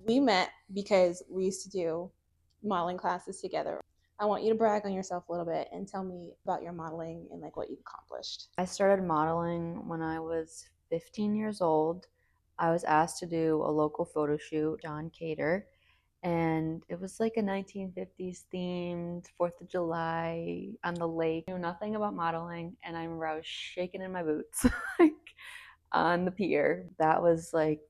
We met because we used to do modeling classes together. I want you to brag on yourself a little bit and tell me about your modeling and like what you've accomplished. I started modeling when I was 15 years old. I was asked to do a local photo shoot, John Cater, and it was like a 1950s themed 4th of July on the lake. I knew nothing about modeling, and I remember I was shaking in my boots like on the pier. That was like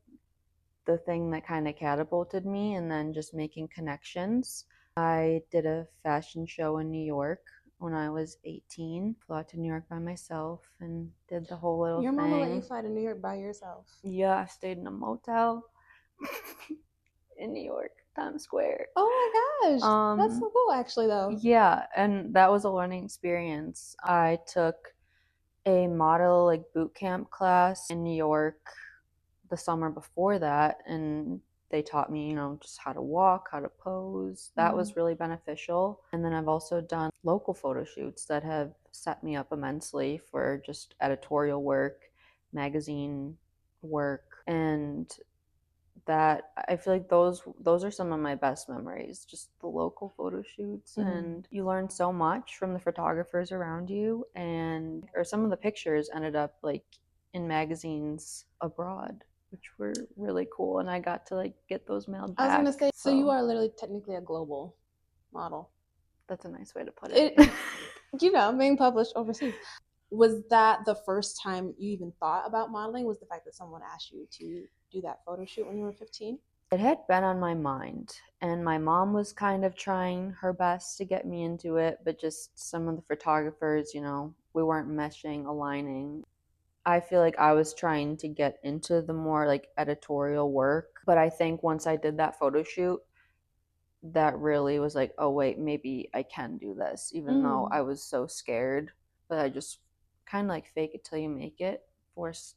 the thing that kind of catapulted me, and then just making connections. I did a fashion show in New York when I was 18. Flew out to New York by myself and did the whole little Your mama let you thing. fly to New York by yourself. Yeah, I stayed in a motel in New York, Times Square. Oh my gosh, that's Um, so cool actually though. yeah, and that was a learning experience. I took a model like boot camp class in New York the summer before that, and they taught me, just how to walk, how to pose. That was really beneficial. And then I've also done local photo shoots that have set me up immensely for just editorial work, magazine work, and that I feel like those are some of my best memories, just the local photo shoots. And you learn so much from the photographers around you, and or some of the pictures ended up like in magazines abroad, which were really cool, and I got to like get those mailed I was gonna back. say, so you So are literally technically a global model. that's a nice way to put it. It, being published overseas. Was that the first time you even thought about modeling? Was the fact that someone asked you to do that photo shoot when you were 15? It had been on my mind, and my mom was kind of trying her best to get me into it, but just some of the photographers, we weren't meshing, aligning. I feel like I was trying to get into the more like editorial work, but I think once I did that photo shoot, that really was like, oh wait, maybe I can do this, even though I was so scared. But I just kind of like fake it till you make it, forced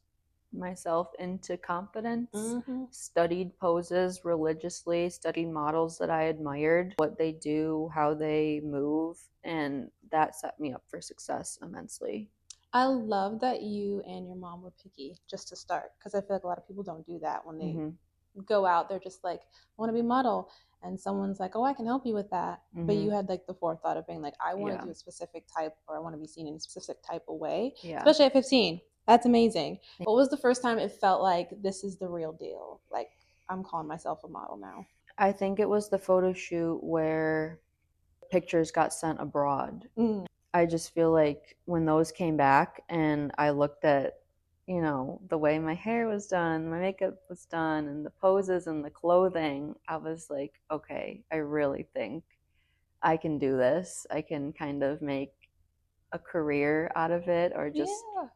myself into confidence, studied poses religiously, studied models that I admired, what they do, how they move, and that set me up for success immensely. I love that you and your mom were picky just to start because I feel like a lot of people don't do that when they Mm-hmm. go out. They're just like, I want to be a model. And someone's like, oh, I can help you with that. But you Mm-hmm. had like the forethought of being like, I want to Yeah. do a specific type or I want to be seen in a specific type of way, Yeah. especially at 15. That's amazing. What was the first time it felt like this is the real deal? Like, I'm calling myself a model now. I think it was the photo shoot where pictures got sent abroad. Mm. I just feel like when those came back and I looked at, the way my hair was done, my makeup was done, and the poses and the clothing, I was like, okay, I really think I can do this. I can kind of make a career out of it, or just, Yeah.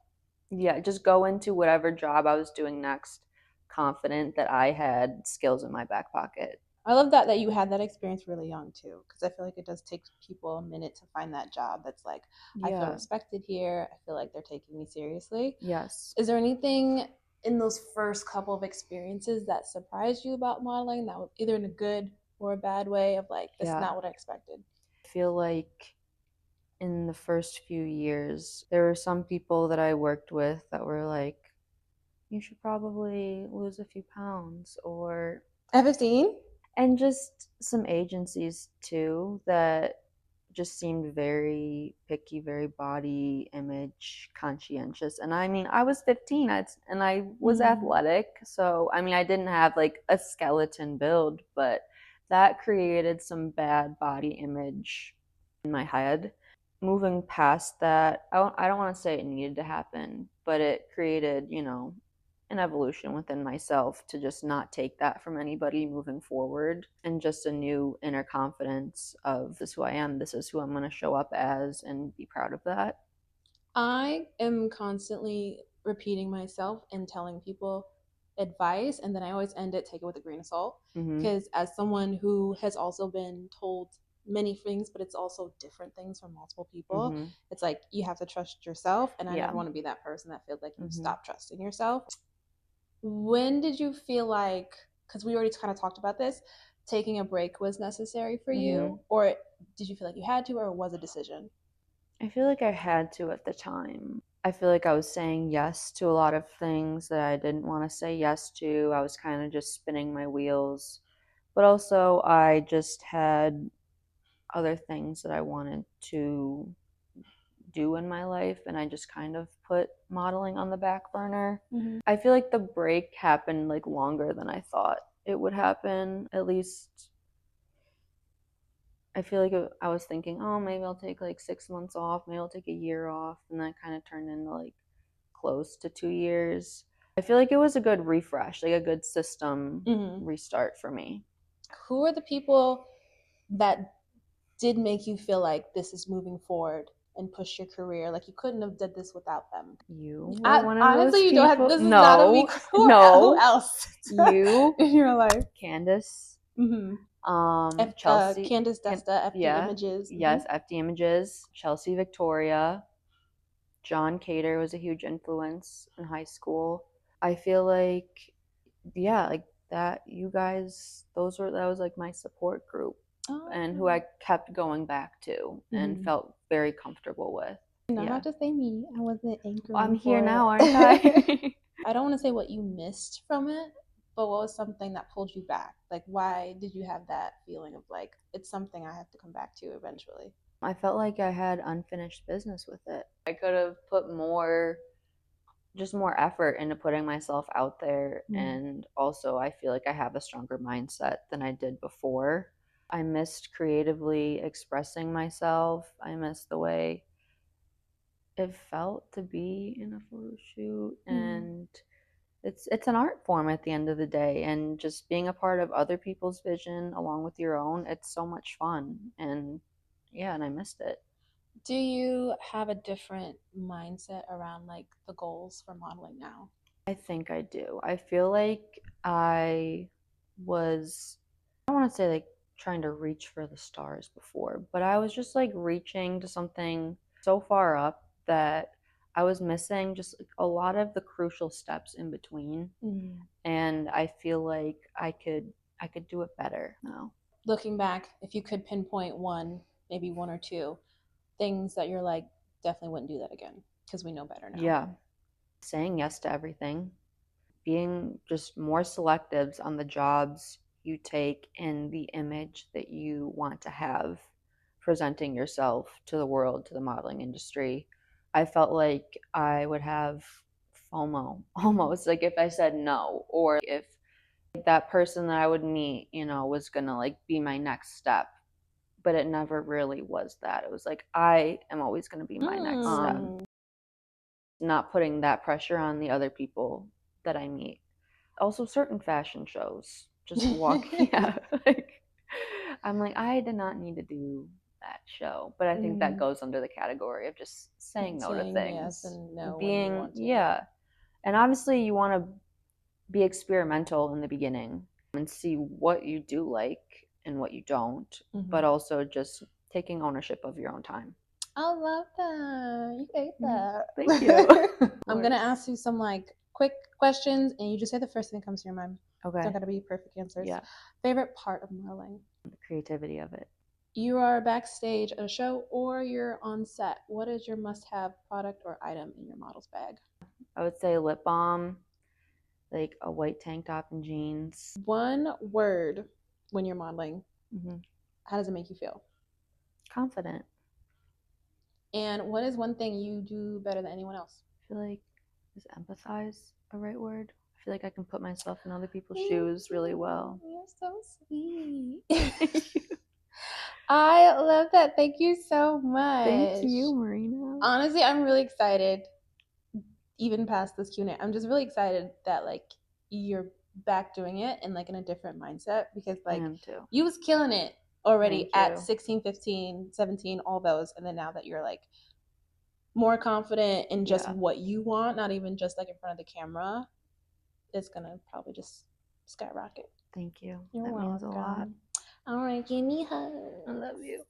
yeah, just go into whatever job I was doing next, confident that I had skills in my back pocket. I love that you had that experience really young too, because I feel like it does take people a minute to find that job that's like, I feel Yeah. respected here. I feel like they're taking me seriously. Yes. Is there anything in those first couple of experiences that surprised you about modeling that was either in a good or a bad way of like, this is Yeah. not what I expected? I feel like in the first few years, there were some people that I worked with that were like, you should probably lose a few pounds, or, At 15? and just some agencies too that just seemed very picky, very body image conscientious. And I mean, I was 15 and I was athletic. So, I mean, I didn't have like a skeleton build, but that created some bad body image in my head. Moving past that, I don't want to say it needed to happen, but it created, an evolution within myself to just not take that from anybody moving forward, and just a new inner confidence of, this is who I am, this is who I'm going to show up as, and be proud of that. I am constantly repeating myself and telling people advice, and then I always end it, take it with a grain of salt. Mm-hmm. Because as someone who has also been told many things, but it's also different things from multiple people, Mm-hmm. it's like you have to trust yourself. And I Yeah. never want to be that person that feels like you Mm-hmm. stop trusting yourself. When did you feel like, because we already kind of talked about this, taking a break was necessary for Mm-hmm. you? Or did you feel like you had to, or was it a decision? I feel like I had to at the time. I feel like I was saying yes to a lot of things that I didn't want to say yes to. I was kind of just spinning my wheels, But also, I just had other things that I wanted to do in my life, and I just kind of put modeling on the back burner. Mm-hmm. I feel like the break happened like longer than I thought it would happen. At least I feel like I was thinking, oh, maybe I'll take like 6 months off, maybe I'll take a year off, and that kind of turned into like close to 2 years. I feel like it was a good refresh, like a good system Mm-hmm. restart for me. Who are the people that did make you feel like this is moving forward and push your career? Like you couldn't have did this without them. You were one of those Honestly, you don't have. people. This is not a No, week. Who no, else you, in your life? Candace, Mm-hmm. Chelsea, Candace Desta, FD yeah, Images. Mm-hmm. yes, FD Images, Chelsea Victoria, John Cater was a huge influence in high school. I feel like, yeah, like that, you guys, that was like my support group and who I Oh. kept going back to and Mm-hmm. felt very comfortable with. You don't Yeah. have to say me. I wasn't I'm anchoring here for now, aren't it. I? I don't want to say what you missed from it, but what was something that pulled you back? Like, why did you have that feeling of like, it's something I have to come back to eventually? I felt like I had unfinished business with it. I could have put more, just more effort into putting myself out there. Mm. And also, I feel like I have a stronger mindset than I did before. I missed creatively expressing myself. I missed the way it felt to be in a photo shoot. Mm. And it's an art form at the end of the day, and just being a part of other people's vision along with your own, it's so much fun. And yeah, and I missed it. Do you have a different mindset around like the goals for modeling now? I think I do. I feel like I was, I don't want to say like trying to reach for the stars before, but I was just like reaching to something so far up that I was missing just like a lot of the crucial steps in between. Mm. And I feel like I could do it better now. Looking back, if you could pinpoint one, maybe one or two things that you're like, definitely wouldn't do that again because we know better now. Yeah. Saying yes to everything, being just more selective on the jobs you take and the image that you want to have presenting yourself to the world, to the modeling industry. I felt like I would have FOMO almost, like if I said no, or if that person that I would meet, was gonna like be my next step. But it never really was that. It was like I am always gonna be my next step. Mm. Not putting that pressure on the other people that I meet. Also, certain fashion shows, just walking, yeah, like I'm like, I did not need to do that show, but I think that Mm. goes under the category of just saying no to Saying yes things, and no when you being, want to. yeah, and obviously you want to be experimental in the beginning and see what you do like and what you don't, Mm-hmm. but also just taking ownership of your own time. I love that. You ate that. Thank you. I'm gonna ask you some like quick questions, and you just say the first thing that comes to your mind. Don't Okay. gotta be perfect answers. Yeah. Favorite part of modeling? The creativity of it. You are backstage at a show, or you're on set. What is your must-have product or item in your model's bag? I would say lip balm, like a white tank top and jeans. One word when you're modeling. Mm-hmm. How does it make you feel? Confident. And what is one thing you do better than anyone else? I feel like, is empathize a right word? I feel like I can put myself in other people's shoes really well. You're so sweet. I love that. Thank you so Thank much. you, Marina. Honestly, I'm really excited. Even past this Q&A, I'm just really excited that like you're back doing it and like in a different mindset because I like am too. you was killing it already Thank at you. 16, 15, 17, all those, and then now that you're like more confident in just Yeah. what you want, not even just like in front of the camera, it's gonna probably just skyrocket. Thank you. You're That means a lot. welcome. All right, give me a hug. I love you.